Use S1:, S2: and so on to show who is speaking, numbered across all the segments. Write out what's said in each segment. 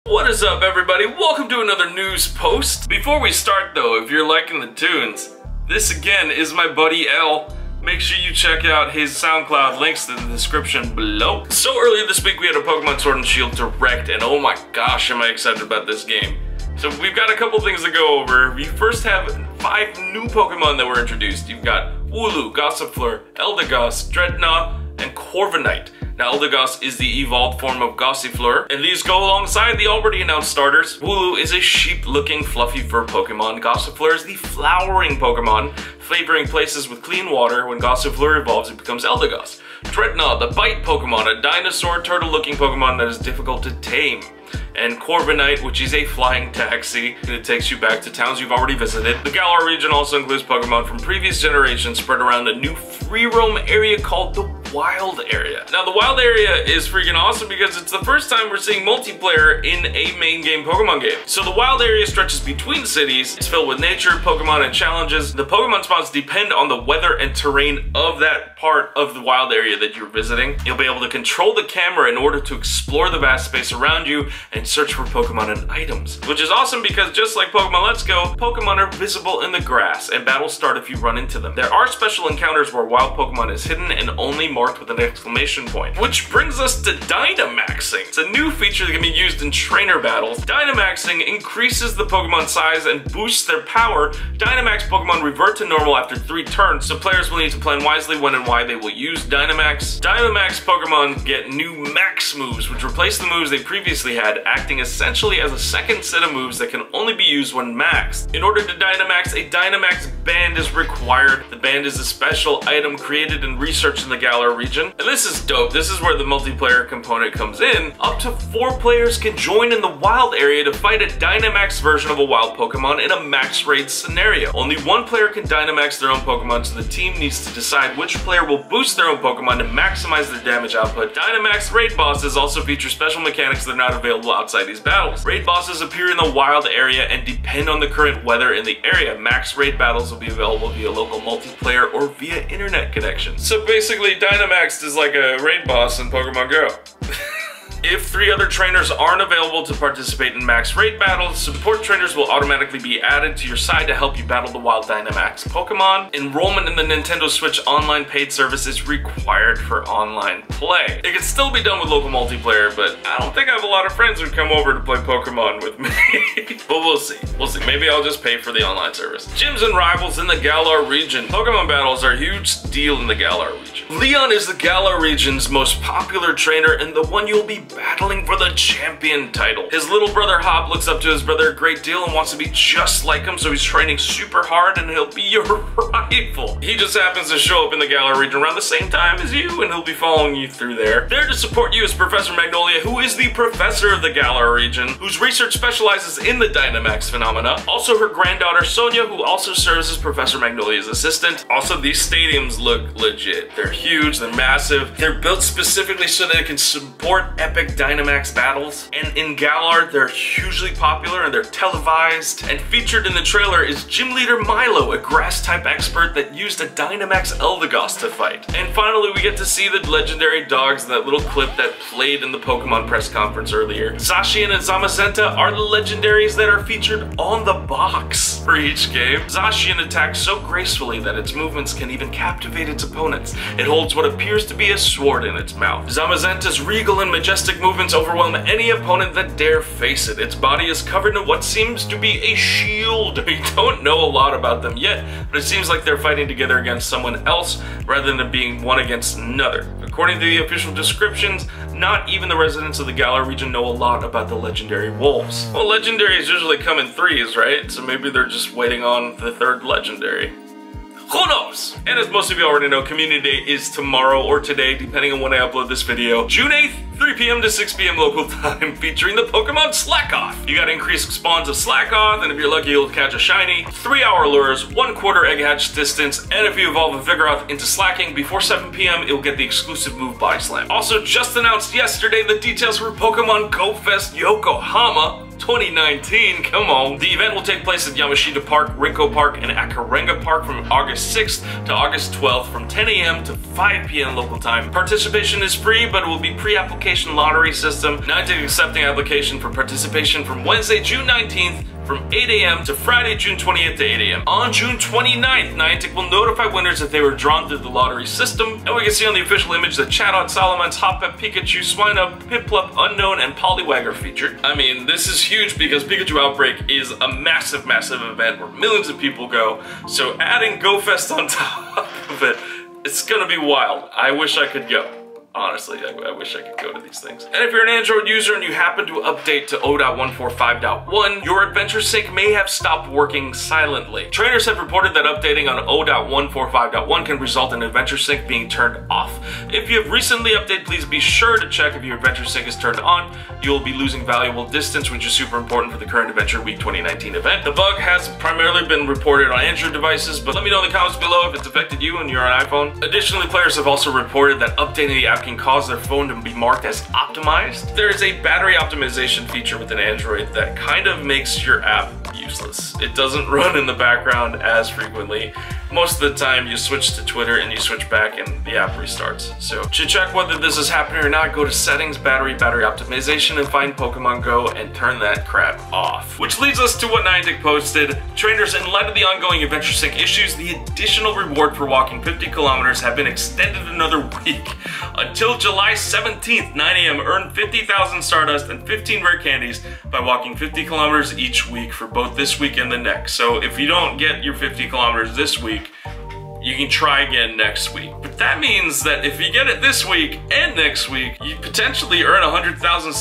S1: What is up, everybody? Welcome to another news post. Before we start though, if you're liking the tunes, this again is my buddy L. Make sure you check out his SoundCloud, links in the description below. So earlier this week we had a Pokemon Sword and Shield Direct, and oh my gosh am I excited about this game. So we've got a couple things to go over. We first have 5 new Pokemon that were introduced. You've got Wooloo, Gossifleur, Eldegoss, Dreadnought, and Corviknight. Now, Eldegoss is the evolved form of Gossifleur, and these go alongside the already announced starters. Wooloo is a sheep-looking fluffy fur Pokemon. Gossifleur is the flowering Pokemon, flavoring places with clean water. When Gossifleur evolves, it becomes Eldegoss. Dreadnought, the bite Pokemon, a dinosaur turtle-looking Pokemon that is difficult to tame. And Corviknight, which is a flying taxi, and it takes you back to towns you've already visited. The Galar region also includes Pokemon from previous generations spread around a new free roam area called the Wild Area. Now, the Wild Area is freaking awesome because it's the first time we're seeing multiplayer in a main game Pokemon game. So the Wild Area stretches between cities. It's filled with nature, Pokemon, and challenges. The Pokemon spawns depend on the weather and terrain of that part of the Wild Area that you're visiting. You'll be able to control the camera in order to explore the vast space around you and search for Pokemon and items. Which is awesome because just like Pokemon Let's Go, Pokemon are visible in the grass and battles start if you run into them. There are special encounters where wild Pokemon is hidden and only marked with an exclamation point. Which brings us to Dynamaxing. It's a new feature that can be used in trainer battles. Dynamaxing increases the Pokemon size and boosts their power. Dynamax Pokemon revert to normal after 3 turns, so players will need to plan wisely when and why they will use Dynamax. Dynamax Pokemon get new Max moves, which replace the moves they previously had, acting essentially as a second set of moves that can only be used when maxed. In order to Dynamax, a Dynamax band is required. The band is a special item created and researched in the Galar region. And this is dope. This is where the multiplayer component comes in. Up to 4 players can join in the Wild Area to fight a Dynamax version of a wild Pokemon in a max raid scenario. Only 1 player can Dynamax their own Pokemon, so the team needs to decide which player will boost their own Pokemon to maximize their damage output. Dynamax raid bosses also feature special mechanics that are not available outside these battles. Raid bosses appear in the Wild Area and depend on the current weather in the area. Max raid battles will be available via local multiplayer or via internet connection. So basically, Dynamax is like a raid boss in Pokemon Go. If 3 other trainers aren't available to participate in max raid battles, support trainers will automatically be added to your side to help you battle the wild Dynamax Pokemon. Enrollment in the Nintendo Switch online paid service is required for online play. It can still be done with local multiplayer, but I don't think I have a lot of friends who come over to play Pokemon with me. But we'll see. We'll see. Maybe I'll just pay for the online service. Gyms and rivals in the Galar region. Pokemon battles are a huge deal in the Galar region. Leon is the Galar region's most popular trainer and the one you'll be battling for the champion title. His little brother Hop looks up to his brother a great deal and wants to be just like him, so he's training super hard and he'll be your rival. He just happens to show up in the Galar region around the same time as you, and he'll be following you through there. There to support you is Professor Magnolia, who is the professor of the Galar region, whose research specializes in the Dynamax phenomena. Also her granddaughter Sonia, who also serves as Professor Magnolia's assistant. Also, these stadiums look legit. They're huge, they're massive, they're built specifically so that it can support epic Dynamax battles, and in Galar they're hugely popular and they're televised. And featured in the trailer is Gym Leader Milo, a grass type expert that used a Dynamax Eldegoss to fight. And finally we get to see the legendary dogs in that little clip that played in the Pokemon press conference earlier. Zacian and Zamazenta are the legendaries that are featured on the box for each game. Zacian attacks so gracefully that its movements can even captivate its opponents. It holds what appears to be a sword in its mouth. Zamazenta's regal and majestic movements overwhelm any opponent that dare face it. Its body is covered in what seems to be a shield. We don't know a lot about them yet, but it seems like they're fighting together against someone else rather than being one against another. According to the official descriptions, not even the residents of the Galar region know a lot about the legendary wolves. Well, legendaries usually come in 3s, right? So maybe they're just waiting on the 3rd legendary. Who knows? And as most of you already know, Community Day is tomorrow or today, depending on when I upload this video. June 8th, 3 p.m. to 6 p.m. local time, featuring the Pokemon Slackoth. You got increased spawns of Slackoth, and if you're lucky, you'll catch a shiny. 3-hour lures, 1/4 egg hatch distance, and if you evolve a Vigoroth into Slacking before 7 p.m., it'll get the exclusive move Body Slam. Also, just announced yesterday the details for Pokemon Go Fest Yokohama. 2019, come on. The event will take place at Yamashita Park, Rinko Park, and Akarenga Park from August 6th to August 12th from 10 a.m. to 5 p.m. local time. Participation is free, but it will be pre-application lottery system. Niantic accepting application for participation from Wednesday, June 19th from 8 a.m. to Friday, June 20th to 8 a.m. On June 29th, Niantic will notify winners if they were drawn through the lottery system, and we can see on the official image that Chatot, Salamence, Hoppip, Pikachu, Swinub, Piplup, Unknown, and Poliwag are featured. I mean, this is huge because Pikachu Outbreak is a massive, massive event where millions of people go, so adding GoFest on top of it, it's gonna be wild. I wish I could go. Honestly, I wish I could go to these things. And if you're an Android user and you happen to update to 0.145.1, your Adventure Sync may have stopped working silently. Trainers have reported that updating on 0.145.1 can result in Adventure Sync being turned off. If you have recently updated, please be sure to check if your Adventure Sync is turned on. You will be losing valuable distance, which is super important for the current Adventure Week 2019 event. The bug has primarily been reported on Android devices, but let me know in the comments below if it's affected you and you're on iPhone. Additionally, players have also reported that updating the app can cause their phone to be marked as optimized. There is a battery optimization feature within Android that kind of makes your app useless. It doesn't run in the background as frequently. Most of the time you switch to Twitter and you switch back and the app restarts. So to check whether this is happening or not, go to settings, battery optimization, and find Pokemon Go and turn that crap off. Which leads us to what Niantic posted. Trainers, in light of the ongoing Adventure Sync issues, the additional reward for walking 50 kilometers have been extended another week. Until July 17th, 9 a.m. earn 50,000 Stardust and 15 rare candies by walking 50 kilometers each week for both this week and the next. So if you don't get your 50 kilometers this week, you can try again next week. But that means that if you get it this week and next week, you potentially earn 100,000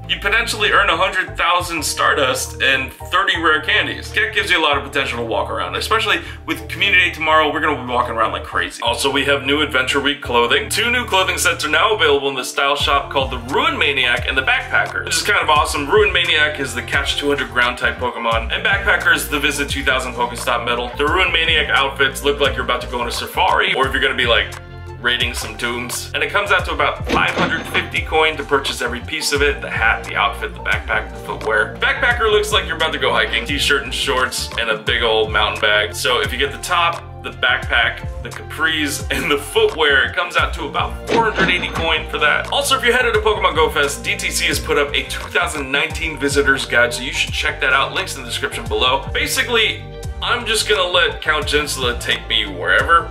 S1: You potentially earn 100,000 Stardust and 30 rare candies. That gives you a lot of potential to walk around, especially with Community Day tomorrow. We're gonna be walking around like crazy. Also, we have new Adventure Week clothing. 2 new clothing sets are now available in the style shop called the Ruin Maniac and the Backpacker, which is kind of awesome. Ruin Maniac is the Catch 200 ground type Pokemon, and Backpacker is the Visit 2000 Pokestop medal. The Ruin Maniac outfits look like you're about to go on a safari, or if you're gonna be like raiding some tombs. And it comes out to about 550 coin to purchase every piece of it. The hat, the outfit, the backpack, the footwear. Backpacker looks like you're about to go hiking. T-shirt and shorts and a big old mountain bag. So if you get the top, the backpack, the capris, and the footwear, it comes out to about 480 coin for that. Also, if you're headed to Pokemon Go Fest, DTC has put up a 2019 Visitors Guide, so you should check that out. Links in the description below. Basically, I'm just gonna let Count Gensula take me wherever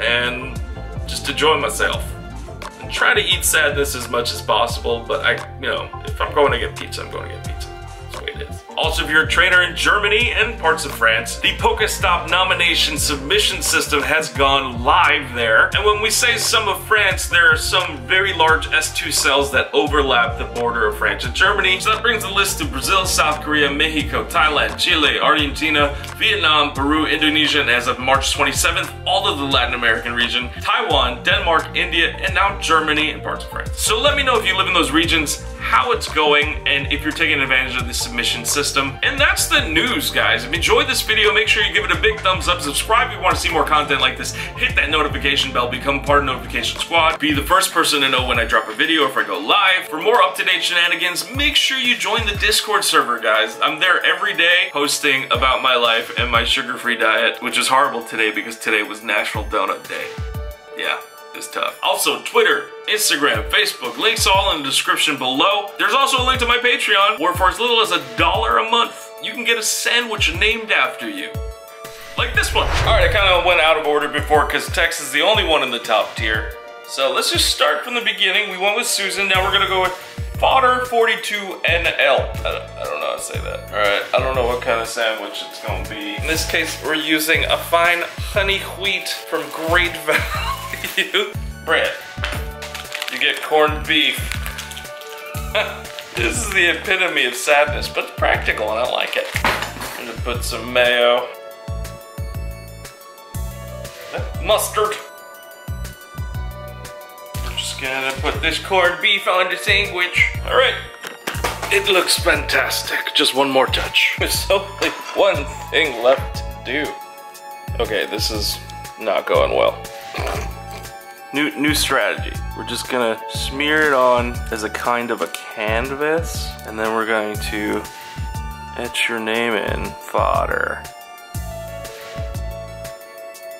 S1: and just enjoy myself and try to eat sadness as much as possible. But if I'm going to get pizza, I'm going to get pizza. That's the way it is. Also, if you're a trainer in Germany and parts of France, the Pokestop nomination submission system has gone live there. And when we say some of France, there are some very large S2 cells that overlap the border of France and Germany. So that brings a list to Brazil, South Korea, Mexico, Thailand, Chile, Argentina, Vietnam, Peru, Indonesia, and as of March 27th, all of the Latin American region, Taiwan, Denmark, India, and now Germany and parts of France. So let me know if you live in those regions, how it's going, and if you're taking advantage of the submission system. And that's the news, guys. If you enjoyed this video, make sure you give it a big thumbs up, subscribe if you want to see more content like this, hit that notification bell, become part of the notification squad, be the first person to know when I drop a video or if I go live. For more up-to-date shenanigans, make sure you join the Discord server, guys. I'm there every day posting about my life and my sugar-free diet, which is horrible today because today was National Donut Day. Yeah. Is tough. Also, Twitter, Instagram, Facebook, links all in the description below. There's also a link to my Patreon, where for as little as $1 a month, you can get a sandwich named after you. Like this one. All right, I kind of went out of order before because Tex is the only one in the top tier. So let's just start from the beginning. We went with Susan, now we're gonna go with Fodder 42NL. I don't know how to say that. All right, I don't know what kind of sandwich it's gonna be. In this case, we're using a fine honey wheat from Great Value bread. You get corned beef. This is the epitome of sadness, but it's practical and I like it. I'm gonna put some mayo. Mustard. We're just gonna put this corned beef on the sandwich. All right. It looks fantastic. Just one more touch. There's only one thing left to do. Okay, this is not going well. New strategy. We're just gonna smear it on as a kind of a canvas, and then we're going to etch your name in, fodder.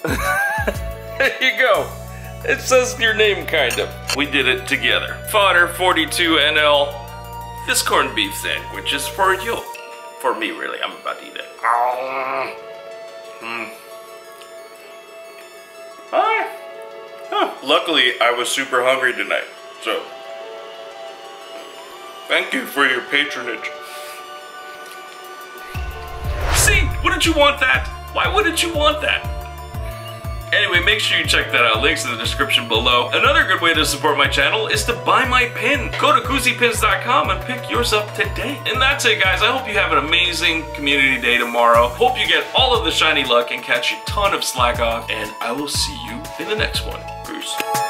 S1: There you go. It says your name, kind of. We did it together. Fodder 42 NL. This corned beef sandwich is for you. For me, really. I'm about to eat it. Luckily, I was super hungry tonight, so thank you for your patronage. See, wouldn't you want that? Why wouldn't you want that? Anyway, make sure you check that out. Links in the description below. Another good way to support my channel is to buy my pin. Go to koozipins.com and pick yours up today. And that's it, guys. I hope you have an amazing community day tomorrow. Hope you get all of the shiny luck and catch a ton of slack off. And I will see you in the next one. Peace.